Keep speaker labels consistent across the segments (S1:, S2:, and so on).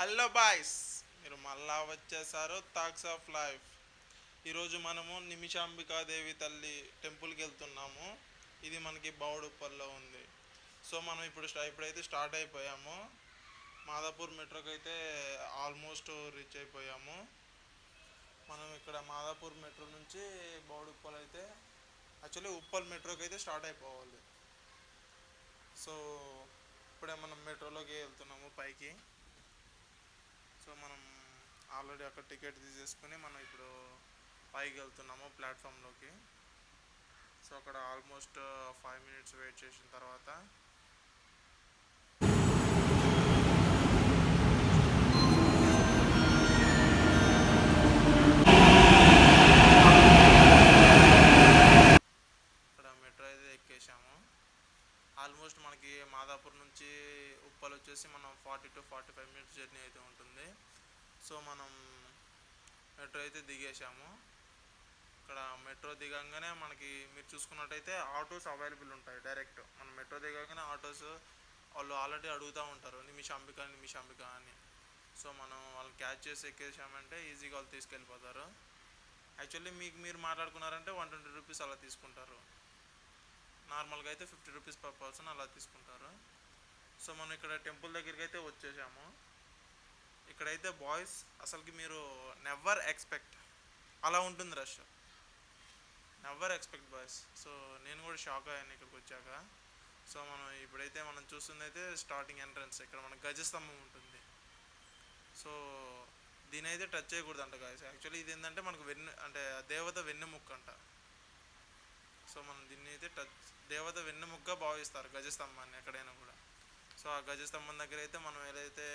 S1: Hello boys, మీరు మళ్ళా వచ్చేసారు థాగ్స్ ఆఫ్ లైఫ్. ఈరోజు మనము నిమిషాంబికాదేవి తల్లి టెంపుల్కి వెళ్తున్నాము. ఇది మనకి బౌడుప్పల్లో ఉంది. సో మనం ఇప్పుడైతే స్టార్ట్ అయిపోయాము. మాదాపూర్ మెట్రోకి అయితే ఆల్మోస్ట్ రీచ్ అయిపోయాము. మనం ఇక్కడ మాదాపూర్ మెట్రో నుంచి బౌడుప్పల్ అయితే యాక్చువల్లీ ఉప్పల్ మెట్రోకి అయితే స్టార్ట్ అయిపోవాలి. సో ఇప్పుడే మనం మెట్రోలోకి వెళ్తున్నాము పైకి. సో మనం ఆల్రెడీ అక్కడ టికెట్ తీసేసుకుని మనం ఇప్పుడు పైకి వెళ్తున్నాము ప్లాట్ఫామ్లోకి. సో అక్కడ ఆల్మోస్ట్ 5 minutes వెయిట్ చేసిన తర్వాత ఇక్కడ మెట్రో అయితే ఎక్కేసాము. ఆల్మోస్ట్ మనకి మాదాపూర్ నుంచి ఉప్పల్ వచ్చేసి మనం 40 to 45 minutes జర్నీ అయితే ఉంటుంది. సో మనం మెట్రో అయితే దిగేసాము. ఇక్కడ మెట్రో దిగంగానే మనకి మీరు చూసుకున్నట్టయితే ఆటోస్ అవైలబుల్ ఉంటాయి. డైరెక్ట్ మనం మెట్రో దిగంగానే ఆటోస్ వాళ్ళు ఆల్రెడీ అడుగుతూ ఉంటారు నిమిషాంబిక అని. సో మనం వాళ్ళని క్యాచ్ చేసి ఎక్కేసామంటే ఈజీగా వాళ్ళు తీసుకెళ్ళిపోతారు. యాక్చువల్లీ మీరు మాట్లాడుకున్నారంటే 120 రూపీస్ అలా తీసుకుంటారు. నార్మల్గా అయితే 50 రూపీస్ పర్ పర్సన్ అలా తీసుకుంటారు. సో మనం ఇక్కడ టెంపుల్ దగ్గరికి అయితే వచ్చేసాము. ఇక్కడైతే బాయ్స్ అసలుకి మీరు నెవర్ ఎక్స్పెక్ట్ అలా ఉంటుంది rush. Never expect boys. So నేను కూడా షాక్ అయ్యాను ఇక్కడికి వచ్చాక. సో మనం చూస్తుంది అయితే స్టార్టింగ్ ఎంట్రన్స్ ఇక్కడ మన గజస్తంభం ఉంటుంది. సో దీని అయితే టచ్ చేయకూడదు అంట గాయస్. యాక్చువల్లీ ఇది ఏంటంటే మనకు దేవత వెన్నెముక్క అంట. సో మనం దీన్ని అయితే దేవత వెన్నెముక్క భావిస్తారు గజస్తంభాన్ని ఎక్కడైనా కూడా. సో ఆ గజస్తంభం దగ్గర అయితే మనం ఏదైతే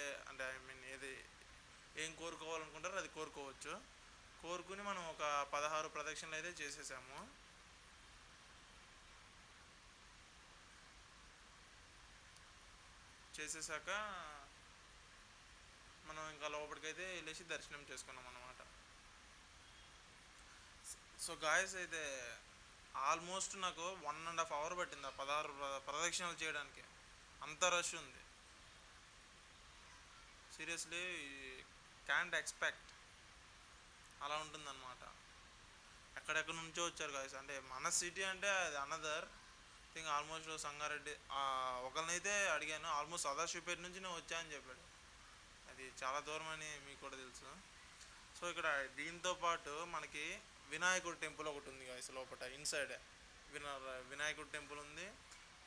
S1: ఏం కోరుకోవాలనుకుంటారో అది కోరుకోవచ్చు. కోరుకుని మనం ఒక 16 ప్రదక్షిణలు అయితే చేసేసాము. చేసేసాక మనం ఇంకా లోపలికైతే వెళ్ళేసి దర్శనం చేసుకున్నాం అన్నమాట. సో గాయస్ అయితే ఆల్మోస్ట్ నాకు 1.5 hours పట్టింది ఆ 16 ప్రదక్షిణలు చేయడానికి. అంత రష్ ఉంది. సీరియస్లీ క్యాంట్ ఎక్స్పెక్ట్ అలా ఉంటుందన్నమాట. ఎక్కడెక్కడి నుంచో వచ్చారు గాయస్. అంటే మన సిటీ అంటే అది అనదర్ థింగ్. ఆల్మోస్ట్ సంగారెడ్డి ఒకరినైతే అడిగాను, ఆల్మోస్ట్ సదాశివపేట నుంచి నేను వచ్చా అని చెప్పాడు. అది చాలా దూరం అని మీకు కూడా తెలుసు. సో ఇక్కడ దీంతో పాటు మనకి వినాయకుడి టెంపుల్ ఒకటి ఉంది గాయస్ లోపల ఇన్సైడే. వినాయకుడి టెంపుల్ ఉంది.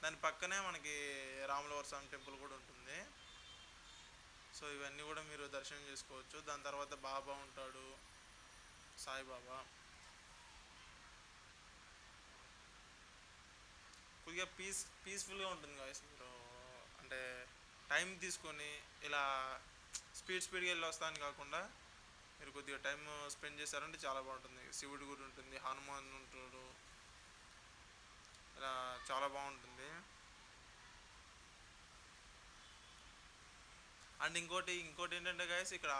S1: దాని పక్కనే మనకి రాములవారి స్వామి టెంపుల్ కూడా ఉంటుంది. సో ఇవన్నీ కూడా మీరు దర్శనం చేసుకోవచ్చు. దాని తర్వాత బాబా ఉంటాడు, సాయిబాబా. కొద్దిగా పీస్ఫుల్గా ఉంటుంది గాయస్. మీరు అంటే టైం తీసుకొని ఇలా స్పీడ్గా వెళ్ళి వస్తాను కాకుండా మీరు కొద్దిగా టైం స్పెండ్ చేశారంటే చాలా బాగుంటుంది. శివుడి గుడి ఉంటుంది, హనుమాన్ ఉంటాడు, ఇలా చాలా బాగుంటుంది. అండ్ ఇంకోటి ఏంటంటే గాయస్ ఇక్కడ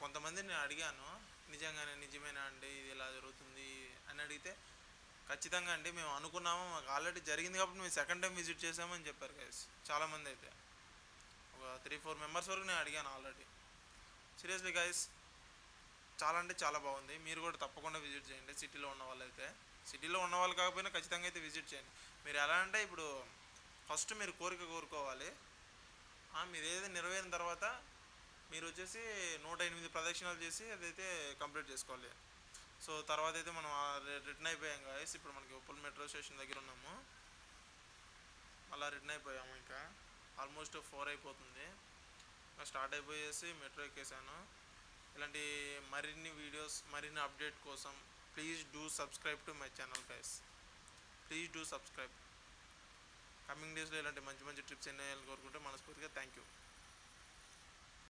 S1: కొంతమంది నేను అడిగాను, నిజమేనా అండి ఇది ఇలా జరుగుతుంది అని అడిగితే, ఖచ్చితంగా అండి మేము అనుకున్నాము, మాకు ఆల్రెడీ జరిగింది కాబట్టి మేము సెకండ్ టైం విజిట్ చేసామని చెప్పారు గాయస్ చాలామంది. అయితే ఒక 3-4 మెంబర్స్ వరకు నేను అడిగాను ఆల్రెడీ. సీరియస్లీ గాయస్ చాలా అంటే చాలా బాగుంది. మీరు కూడా తప్పకుండా విజిట్ చేయండి. సిటీలో ఉన్న వాళ్ళు కాకపోయినా ఖచ్చితంగా అయితే విజిట్ చేయండి. మీరు ఎలా అంటే ఇప్పుడు ఫస్ట్ మీరు కోరుకోవాలి. మీరు ఏదైతే నెరవేరిన తర్వాత మీరు వచ్చేసి 108 ప్రదక్షిణాలు చేసి అదైతే కంప్లీట్ చేసుకోవాలి. సో తర్వాత అయితే మనం రిటర్న్ అయిపోయాం గాయస్. ఇప్పుడు మనకి ఉప్పల్ మెట్రో స్టేషన్ దగ్గర ఉన్నాము. అలా రిటర్న్ అయిపోయాము. ఇంకా ఆల్మోస్ట్ 4 అయిపోతుంది. ఇంకా స్టార్ట్ అయిపోయేసి మెట్రో ఎక్కేసాను. ఇలాంటి మరిన్ని అప్డేట్ కోసం please do subscribe to my channel guys. Please do subscribe. Coming డేస్లో ఇలాంటి మంచి ట్రిప్స్ ఎన్నో కోరుకుంటే మనస్ఫూర్తిగా థ్యాంక్ యూ.